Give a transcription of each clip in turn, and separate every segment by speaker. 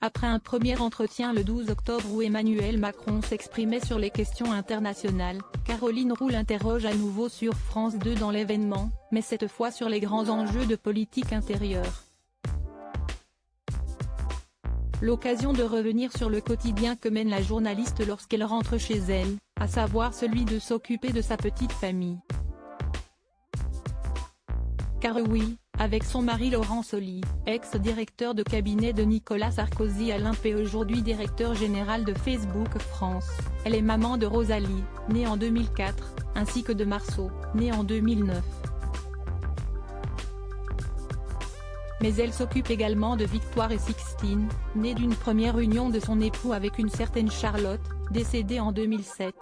Speaker 1: après un premier entretien le 12 octobre où Emmanuel Macron s'exprimait sur les questions internationales, Caroline Roux l'interroge à nouveau sur France 2 dans l'événement, mais cette fois sur les grands enjeux de politique intérieure. L'occasion de revenir sur le quotidien que mène la journaliste lorsqu'elle rentre chez elle, à savoir celui de s'occuper de sa petite famille. Car oui, avec son mari Laurent Soli, ex-directeur de cabinet de Nicolas Sarkozy Alain P. aujourd'hui directeur général de Facebook France, elle est maman de Rosalie, née en 2004, ainsi que de Marceau, né en 2009. Mais elle s'occupe également de Victoire et Sixtine, née d'une première union de son époux avec une certaine Charlotte, décédée en 2007.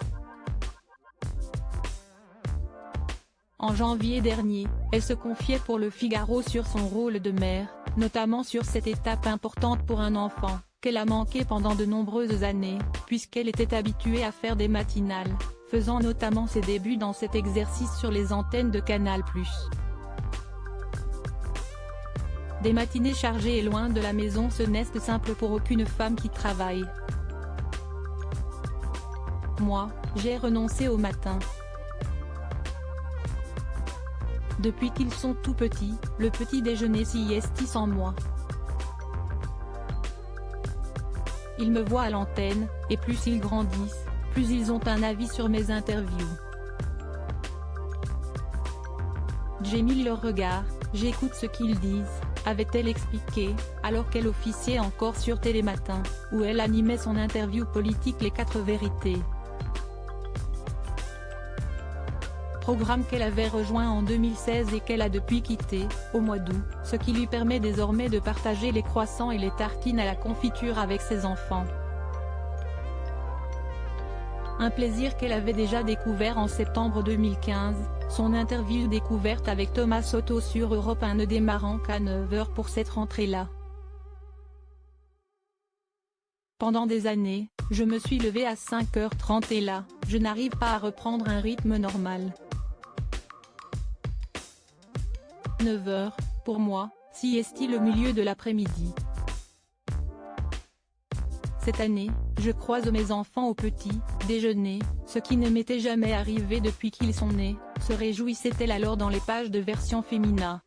Speaker 1: En janvier dernier, elle se confiait pour Le Figaro sur son rôle de mère, notamment sur cette étape importante pour un enfant, qu'elle a manqué pendant de nombreuses années, puisqu'elle était habituée à faire des matinales, faisant notamment ses débuts dans cet exercice sur les antennes de Canal+. Des matinées chargées et loin de la maison, ce n'est simple pour aucune femme qui travaille. Moi, j'ai renoncé au matin. Depuis qu'ils sont tout petits, le petit déjeuner sieste sans moi. Ils me voient à l'antenne, et plus ils grandissent, plus ils ont un avis sur mes interviews. J'émule leur regard, j'écoute ce qu'ils disent, avait-elle expliqué, alors qu'elle officiait encore sur Télématin, où elle animait son interview politique Les 4 vérités. Programme qu'elle avait rejoint en 2016 et qu'elle a depuis quitté, au mois d'août, ce qui lui permet désormais de partager les croissants et les tartines à la confiture avec ses enfants. Un plaisir qu'elle avait déjà découvert en septembre 2015, son interview découverte avec Thomas Soto sur Europe 1 ne démarrant qu'à 9h pour cette rentrée-là. Pendant des années, je me suis levée à 5h30 et là, je n'arrive pas à reprendre un rythme normal. 9h, pour moi, sieste-t-il au milieu de l'après-midi. Cette année, je croise mes enfants au petit déjeuner, ce qui ne m'était jamais arrivé depuis qu'ils sont nés, se réjouissait-elle alors dans les pages de version féminin.